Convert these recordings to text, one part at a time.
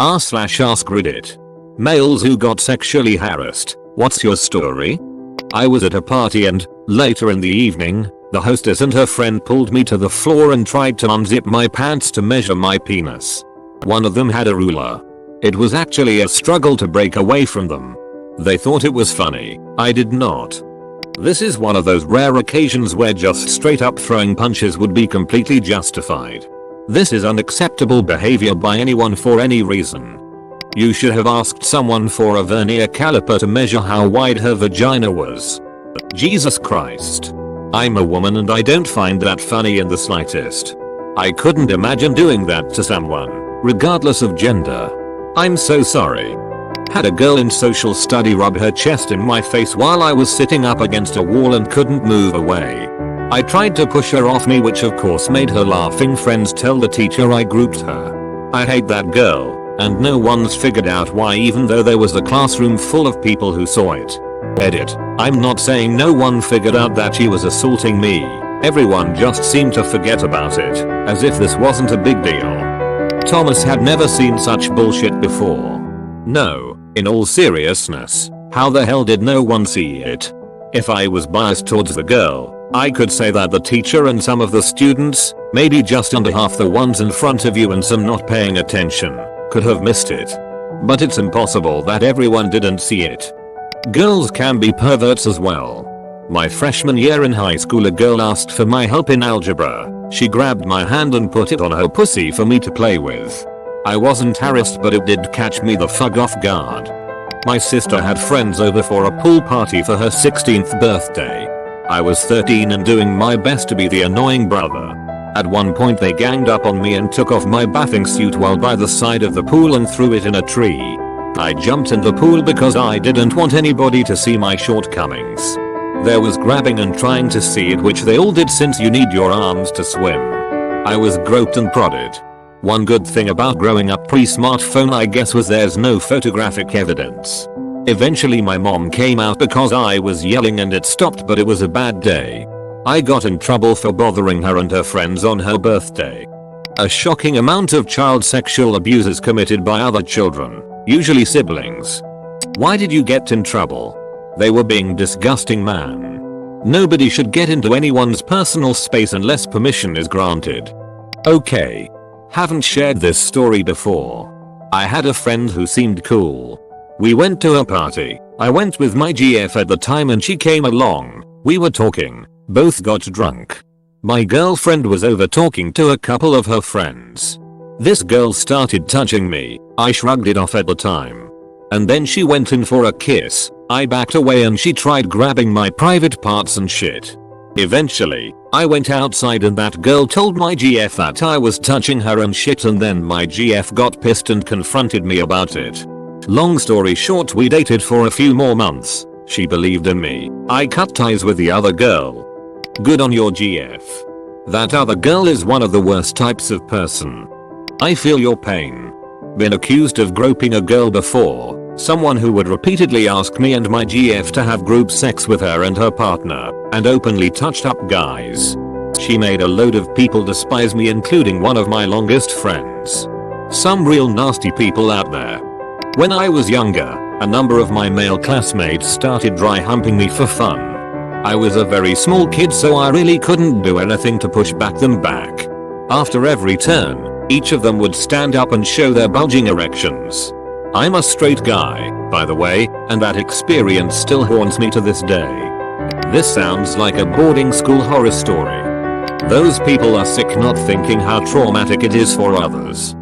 r/askreddit. Males who got sexually harassed. What's your story? I was at a party and, later in the evening, the hostess and her friend pulled me to the floor and tried to unzip my pants to measure my penis. One of them had a ruler. It was actually a struggle to break away from them. They thought it was funny. I did not. This is one of those rare occasions where just straight up throwing punches would be completely justified. This is unacceptable behavior by anyone for any reason. You should have asked someone for a vernier caliper to measure how wide her vagina was. Jesus Christ. I'm a woman and I don't find that funny in the slightest. I couldn't imagine doing that to someone, regardless of gender. I'm so sorry. Had a girl in social study rub her chest in my face while I was sitting up against a wall and couldn't move away. I tried to push her off me, which of course made her laughing friends tell the teacher I grouped her. I hate that girl, and no one's figured out why, even though there was a classroom full of people who saw it. Edit. I'm not saying no one figured out that she was assaulting me. Everyone just seemed to forget about it, as if this wasn't a big deal. Thomas had never seen such bullshit before. No, in all seriousness, how the hell did no one see it? If I was biased towards the girl, I could say that the teacher and some of the students, maybe just under half the ones in front of you and some not paying attention, could have missed it. But it's impossible that everyone didn't see it. Girls can be perverts as well. My freshman year in high school, a girl asked for my help in algebra. She grabbed my hand and put it on her pussy for me to play with. I wasn't harassed, but it did catch me the fuck off guard. My sister had friends over for a pool party for her 16th birthday. I was 13 and doing my best to be the annoying brother. At one point they ganged up on me and took off my bathing suit while by the side of the pool and threw it in a tree. I jumped in the pool because I didn't want anybody to see my shortcomings. There was grabbing and trying to see it, which they all did since you need your arms to swim. I was groped and prodded. One good thing about growing up pre-smartphone, I guess, was there's no photographic evidence. Eventually my mom came out because I was yelling and it stopped, but it was a bad day. I got in trouble for bothering her and her friends on her birthday. A shocking amount of child sexual abuse is committed by other children, usually siblings. Why did you get in trouble? They were being disgusting, man. Nobody should get into anyone's personal space unless permission is granted. Okay. Haven't shared this story before. I had a friend who seemed cool. We went to a party. I went with my GF at the time and she came along. We were talking. Both got drunk. My girlfriend was over talking to a couple of her friends. This girl started touching me. I shrugged it off at the time. And then she went in for a kiss. I backed away and she tried grabbing my private parts and shit. Eventually, I went outside and that girl told my GF that I was touching her and shit, and then my GF got pissed and confronted me about it. Long story short, we dated for a few more months. She believed in me. I cut ties with the other girl. Good on your GF. That other girl is one of the worst types of person. I feel your pain. Been accused of groping a girl before. Someone who would repeatedly ask me and my GF to have group sex with her and her partner, and openly touched up guys. She made a load of people despise me, including one of my longest friends. Some real nasty people out there. When I was younger, a number of my male classmates started dry humping me for fun. I was a very small kid, so I really couldn't do anything to push them back. After every turn, each of them would stand up and show their bulging erections. I'm a straight guy, by the way, and that experience still haunts me to this day. This sounds like a boarding school horror story. Those people are sick, not thinking how traumatic it is for others.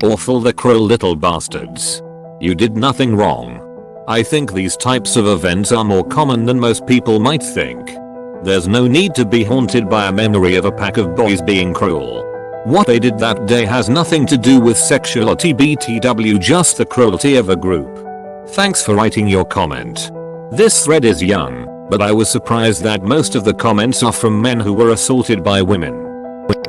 Awful, the cruel little bastards. You did nothing wrong. I think these types of events are more common than most people might think. There's no need to be haunted by a memory of a pack of boys being cruel. What they did that day has nothing to do with sexuality, BTW, just the cruelty of a group. Thanks for writing your comment. This thread is young, but I was surprised that most of the comments are from men who were assaulted by women.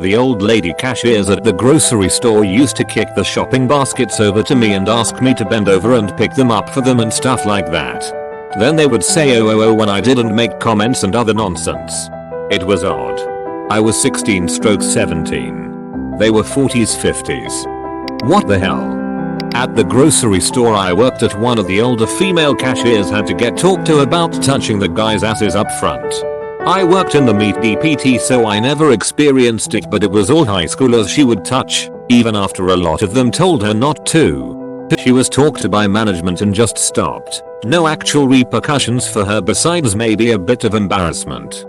The old lady cashiers at the grocery store used to kick the shopping baskets over to me and ask me to bend over and pick them up for them and stuff like that. Then they would say oh when I didn't make comments and other nonsense. It was odd. I was 16/17. They were 40s 50s. What the hell? At the grocery store I worked at, one of the older female cashiers had to get talked to about touching the guys' asses up front. I worked in the meat DPT, so I never experienced it, but it was all high schoolers she would touch, even after a lot of them told her not to. She was talked to by management and just stopped. No actual repercussions for her besides maybe a bit of embarrassment.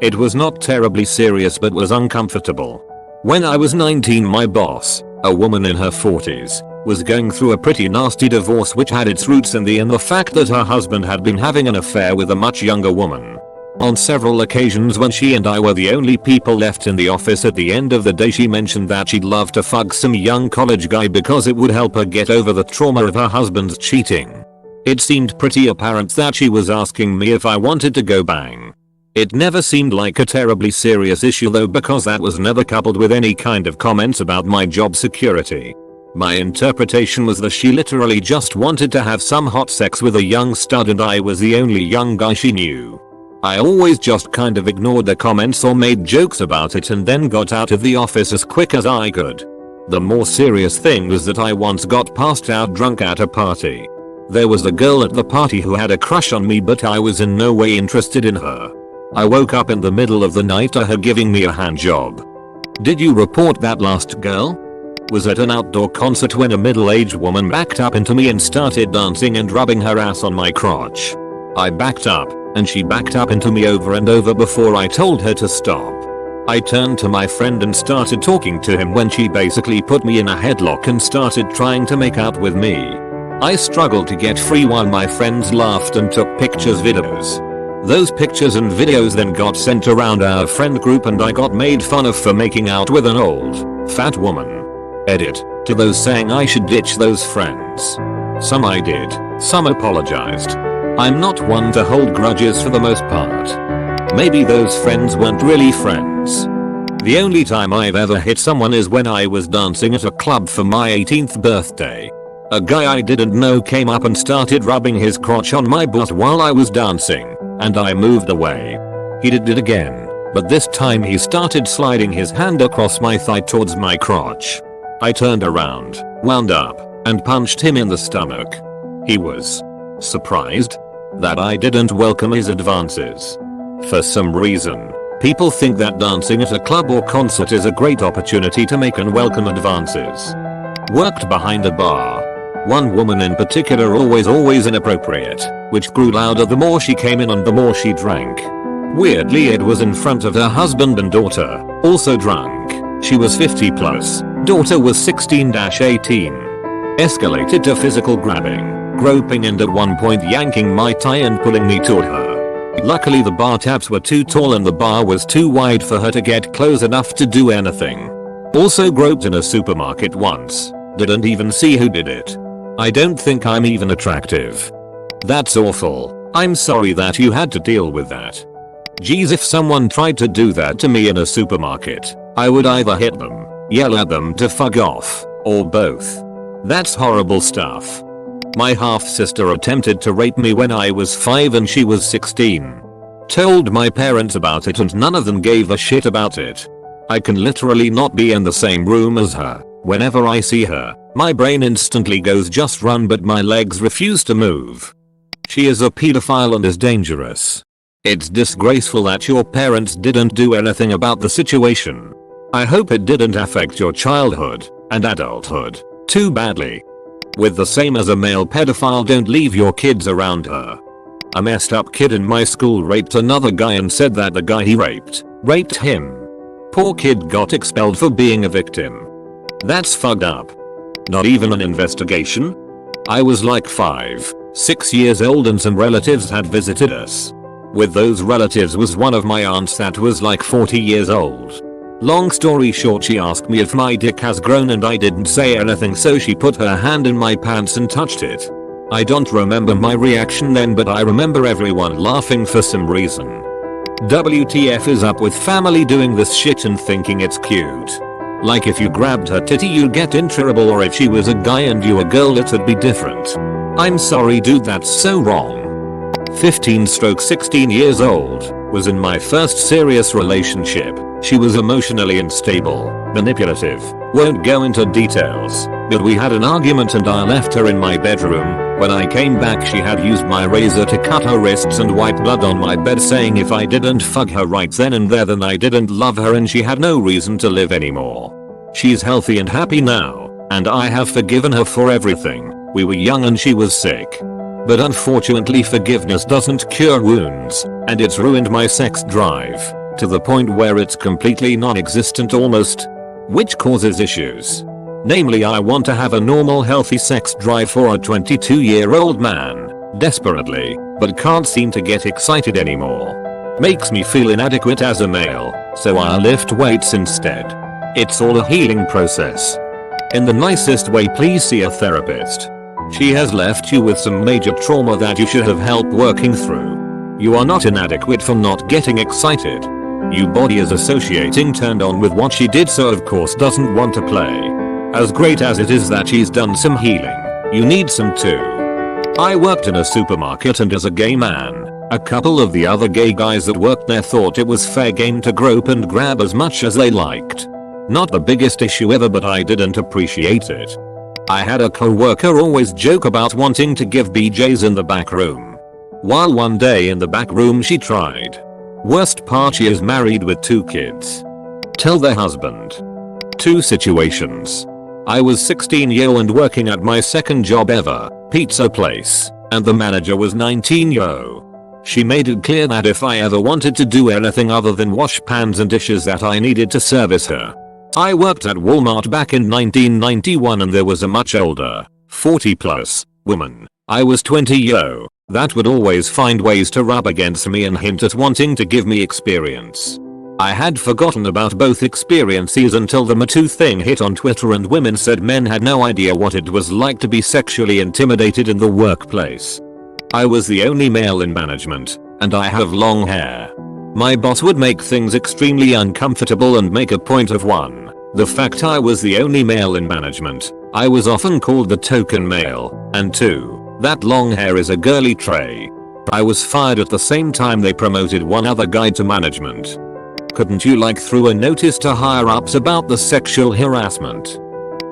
It was not terribly serious but was uncomfortable. When I was 19, my boss, a woman in her 40s, was going through a pretty nasty divorce which had its roots in the fact that her husband had been having an affair with a much younger woman. On several occasions when she and I were the only people left in the office at the end of the day, she mentioned that she'd love to fuck some young college guy because it would help her get over the trauma of her husband's cheating. It seemed pretty apparent that she was asking me if I wanted to go bang. It never seemed like a terribly serious issue though, because that was never coupled with any kind of comments about my job security. My interpretation was that she literally just wanted to have some hot sex with a young stud and I was the only young guy she knew. I always just kind of ignored the comments or made jokes about it and then got out of the office as quick as I could. The more serious thing was that I once got passed out drunk at a party. There was a girl at the party who had a crush on me, but I was in no way interested in her. I woke up in the middle of the night to her giving me a hand job. Did you report that last girl? Was at an outdoor concert when a middle-aged woman backed up into me and started dancing and rubbing her ass on my crotch. I backed up, and she backed up into me over and over before I told her to stop. I turned to my friend and started talking to him when she basically put me in a headlock and started trying to make out with me. I struggled to get free while my friends laughed and took pictures, videos. Those pictures and videos then got sent around our friend group and I got made fun of for making out with an old, fat woman. Edit. To those saying I should ditch those friends. Some I did, some apologized. I'm not one to hold grudges for the most part. Maybe those friends weren't really friends. The only time I've ever hit someone is when I was dancing at a club for my 18th birthday. A guy I didn't know came up and started rubbing his crotch on my butt while I was dancing, and I moved away. He did it again, but this time he started sliding his hand across my thigh towards my crotch. I turned around, wound up, and punched him in the stomach. He was surprised that I didn't welcome his advances. For some reason, people think that dancing at a club or concert is a great opportunity to make unwelcome advances. Worked behind a bar. One woman in particular always inappropriate, which grew louder the more she came in and the more she drank. Weirdly, it was in front of her husband and daughter, also drunk. She was 50 plus, daughter was 16-18. Escalated to physical grabbing, groping and at one point yanking my tie and pulling me toward her. Luckily the bar taps were too tall and the bar was too wide for her to get close enough to do anything. Also groped in a supermarket once, didn't even see who did it. I don't think I'm even attractive. That's awful. I'm sorry that you had to deal with that. Geez, if someone tried to do that to me in a supermarket, I would either hit them, yell at them to fuck off, or both. That's horrible stuff. My half-sister attempted to rape me when I was 5 and she was 16. Told my parents about it and none of them gave a shit about it. I can literally not be in the same room as her. Whenever I see her, my brain instantly goes just run, but my legs refuse to move. She is a pedophile and is dangerous. It's disgraceful that your parents didn't do anything about the situation. I hope it didn't affect your childhood and adulthood too badly. With the same as a male pedophile, don't leave your kids around her. A messed up kid in my school raped another guy and said that the guy he raped him. Poor kid got expelled for being a victim. That's fucked up. Not even an investigation? I was like 5, 6 years old and some relatives had visited us. With those relatives was one of my aunts that was like 40 years old. Long story short, she asked me if my dick has grown and I didn't say anything, so she put her hand in my pants and touched it. I don't remember my reaction then, but I remember everyone laughing for some reason. WTF is up with family doing this shit and thinking it's cute? Like if you grabbed her titty you'd get in trouble, or if she was a guy and you a girl it'd be different. I'm sorry dude, that's so wrong. 15-16 years old, was in my first serious relationship. She was emotionally unstable, manipulative, won't go into details, but we had an argument and I left her in my bedroom. When I came back she had used my razor to cut her wrists and wipe blood on my bed, saying if I didn't fuck her right then and there then I didn't love her and she had no reason to live anymore. She's healthy and happy now, and I have forgiven her for everything. We were young and she was sick. But unfortunately forgiveness doesn't cure wounds, and it's ruined my sex drive, to the point where it's completely non-existent almost, which causes issues. Namely, I want to have a normal healthy sex drive for a 22-year-old man, desperately, but can't seem to get excited anymore. Makes me feel inadequate as a male, so I lift weights instead. It's all a healing process. In the nicest way, please see a therapist. She has left you with some major trauma that you should have help working through. You are not inadequate for not getting excited. Your body is associating turned on with what she did, so of course doesn't want to play. As great as it is that she's done some healing, you need some too. I worked in a supermarket, and as a gay man, a couple of the other gay guys that worked there thought it was fair game to grope and grab as much as they liked. Not the biggest issue ever, but I didn't appreciate it. I had a co-worker always joke about wanting to give BJs in the back room. While one day in the back room she tried. Worst part, she is married with 2 kids. Tell their husband. 2 situations. I was 16-year-old and working at my second job ever, pizza place, and the manager was 19-year-old. She made it clear that if I ever wanted to do anything other than wash pans and dishes that I needed to service her. I worked at Walmart back in 1991 and there was a much older, 40 plus, woman. I was 20-year-old, that would always find ways to rub against me and hint at wanting to give me experience. I had forgotten about both experiences until the Me Too thing hit on Twitter and women said men had no idea what it was like to be sexually intimidated in the workplace. I was the only male in management, and I have long hair. My boss would make things extremely uncomfortable and make a point of 1. The fact I was the only male in management. I was often called the token male, and 2. That long hair is a girly trait. I was fired at the same time they promoted one other guy to management. Couldn't you through a notice to higher ups about the sexual harassment?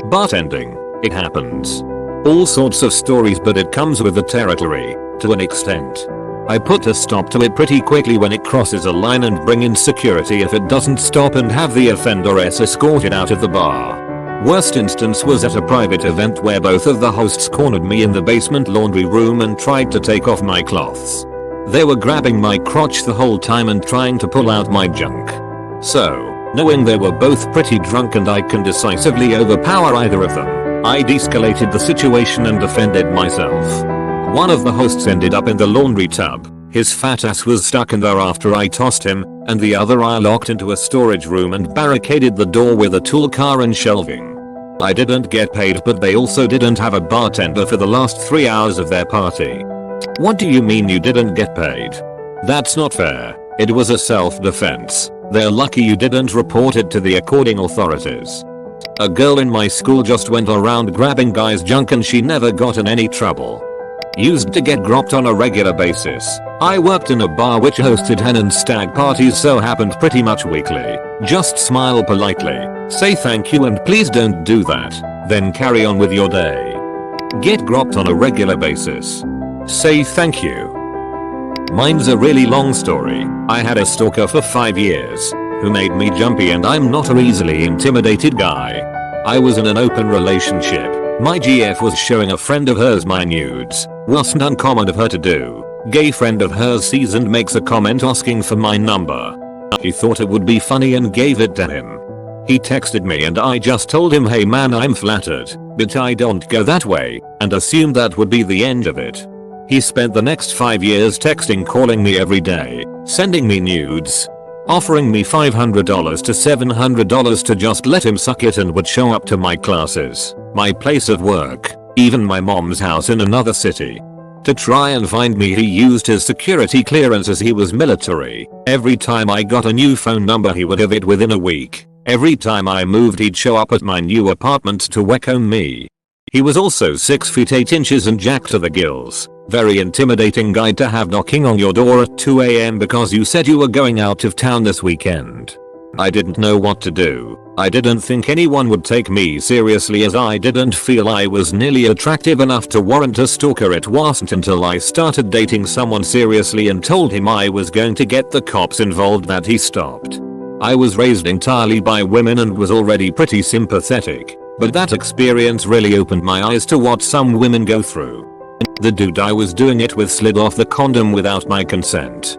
Bartending, it happens. All sorts of stories, but it comes with the territory, to an extent. I put a stop to it pretty quickly when it crosses a line and bring in security if it doesn't stop and have the offender escorted out of the bar. Worst instance was at a private event where both of the hosts cornered me in the basement laundry room and tried to take off my cloths. They were grabbing my crotch the whole time and trying to pull out my junk. So, knowing they were both pretty drunk and I can decisively overpower either of them, I de-escalated the situation and defended myself. One of the hosts ended up in the laundry tub, his fat ass was stuck in there after I tossed him, and the other I locked into a storage room and barricaded the door with a tool car and shelving. I didn't get paid, but they also didn't have a bartender for the last 3 hours of their party. What do you mean you didn't get paid? That's not fair. It was a self-defense. They're lucky you didn't report it to the according authorities. A girl in my school just went around grabbing guys' junk and she never got in any trouble. Used to get gropped on a regular basis. I worked in a bar which hosted hen and stag parties, so happened pretty much weekly. Just smile politely, say thank you and please don't do that, then carry on with your day. Get gropped on a regular basis. Say thank you. Mine's a really long story. I had a stalker for 5 years, who made me jumpy, and I'm not a easily intimidated guy. I was in an open relationship. My GF was showing a friend of hers my nudes. Wasn't uncommon of her to do. Gay friend of hers sees and makes a comment asking for my number. He thought it would be funny and gave it to him. He texted me and I just told him, hey man, I'm flattered, but I don't go that way, and assumed that would be the end of it. He spent the next 5 years texting, calling me every day, sending me nudes, offering me $500 to $700 to just let him suck it, and would show up to my classes, my place of work, even my mom's house in another city. To try and find me, he used his security clearance as he was military. Every time I got a new phone number he would have it within a week. Every time I moved he'd show up at my new apartment to welcome me. He was also 6 feet 8 inches and jacked to the gills. Very intimidating guy to have knocking on your door at 2 AM because you said you were going out of town this weekend. I didn't know what to do. I didn't think anyone would take me seriously as I didn't feel I was nearly attractive enough to warrant a stalker. It wasn't until I started dating someone seriously and told him I was going to get the cops involved that he stopped. I was raised entirely by women and was already pretty sympathetic, but that experience really opened my eyes to what some women go through. The dude I was doing it with slid off the condom without my consent.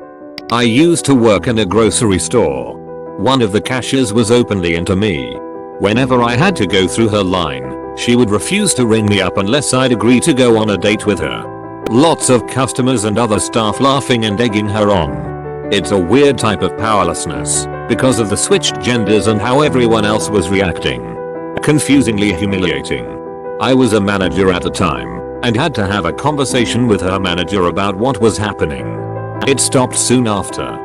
I used to work in a grocery store. One of the cashiers was openly into me. Whenever I had to go through her line, she would refuse to ring me up unless I'd agree to go on a date with her. Lots of customers and other staff laughing and egging her on. It's a weird type of powerlessness because of the switched genders and how everyone else was reacting. Confusingly humiliating. I was a manager at the time and had to have a conversation with her manager about what was happening. It stopped soon after.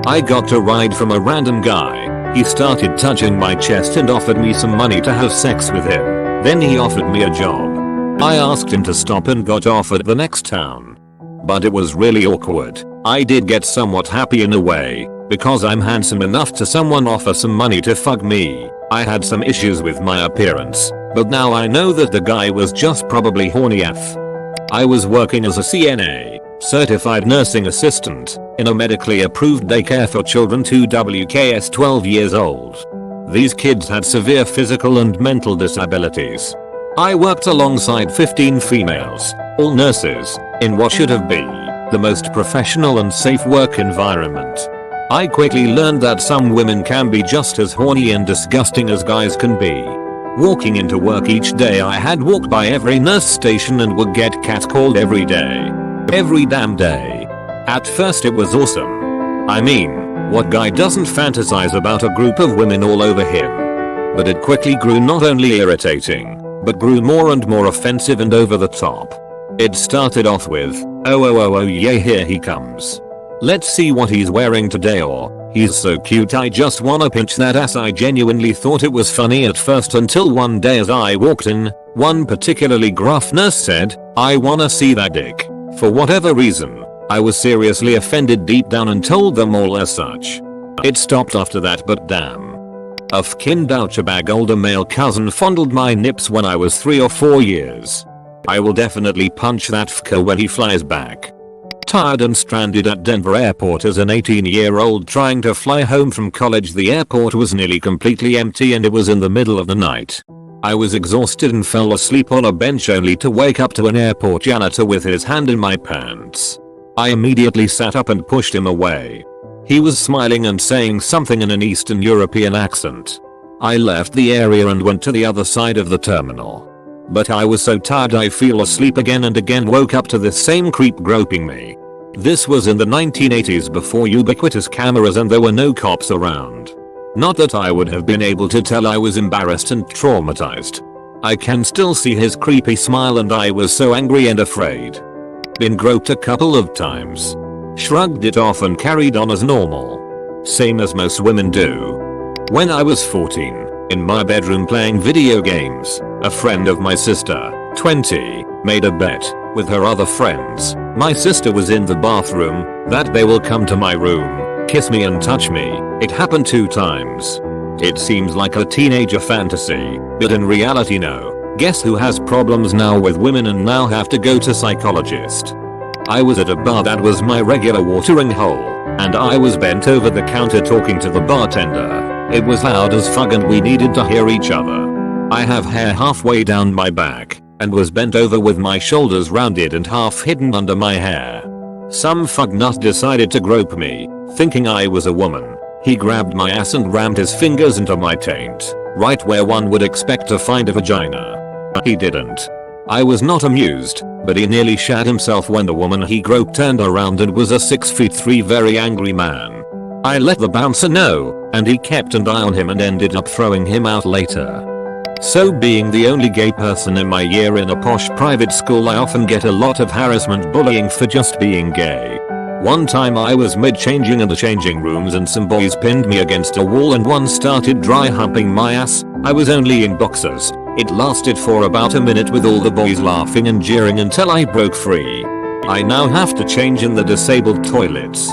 I got a ride from a random guy. He started touching my chest and offered me some money to have sex with him. Then he offered me a job. I asked him to stop and got offered the next town. But it was really awkward. I did get somewhat happy in a way, because I'm handsome enough to someone offer some money to fuck me. I had some issues with my appearance, but now I know that the guy was just probably horny AF. I was working as a CNA, certified nursing assistant, in a medically approved daycare for children 2WKS 12 years old. These kids had severe physical and mental disabilities. I worked alongside 15 females, all nurses, in what should have been the most professional and safe work environment. I quickly learned that some women can be just as horny and disgusting as guys can be. Walking into work each day, I had walked by every nurse station and would get catcalled every day. Every damn day. At first it was awesome. I mean, what guy doesn't fantasize about a group of women all over him? But it quickly grew not only irritating, but grew more and more offensive and over the top. It started off with, oh yeah, here he comes. Let's see what he's wearing today, or he's so cute I just wanna pinch that ass. I genuinely thought it was funny at first until one day as I walked in, one particularly gruff nurse said, I wanna see that dick. For whatever reason, I was seriously offended deep down and told them all as such. It stopped after that, but damn. A fkin douchebag older male cousin fondled my nips when I was 3 or 4 years. I will definitely punch that fker when he flies back. Tired and stranded at Denver airport as an 18-year-old trying to fly home from college. The airport was nearly completely empty and it was in the middle of the night. I was exhausted and fell asleep on a bench only to wake up to an airport janitor with his hand in my pants. I immediately sat up and pushed him away. He was smiling and saying something in an Eastern European accent. I left the area and went to the other side of the terminal. But I was so tired I fell asleep again and again, woke up to this same creep groping me. This was in the 1980s before ubiquitous cameras and there were no cops around. Not that I would have been able to tell. I was embarrassed and traumatized. I can still see his creepy smile and I was so angry and afraid. Been groped a couple of times. Shrugged it off and carried on as normal. Same as most women do. When I was 14, in my bedroom playing video games, a friend of my sister, 20, made a bet with her other friends. My sister was in the bathroom that they will come to my room, kiss me and touch me. It happened 2 times. It seems like a teenager fantasy, but in reality no. Guess who has problems now with women and now have to go to psychologist? I was at a bar that was my regular watering hole, and I was bent over the counter talking to the bartender. It was loud as fuck and we needed to hear each other. I have hair halfway down my back and was bent over with my shoulders rounded and half hidden under my hair. Some fucknut decided to grope me, thinking I was a woman. He grabbed my ass and rammed his fingers into my taint, right where one would expect to find a vagina. He didn't. I was not amused, but he nearly shat himself when the woman he groped turned around and was a 6'3" very angry man. I let the bouncer know, and he kept an eye on him and ended up throwing him out later. So being the only gay person in my year in a posh private school, I often get a lot of harassment bullying for just being gay. One time I was mid-changing in the changing rooms and some boys pinned me against a wall and one started dry humping my ass. I was only in boxers. It lasted for about a minute with all the boys laughing and jeering until I broke free. I now have to change in the disabled toilets.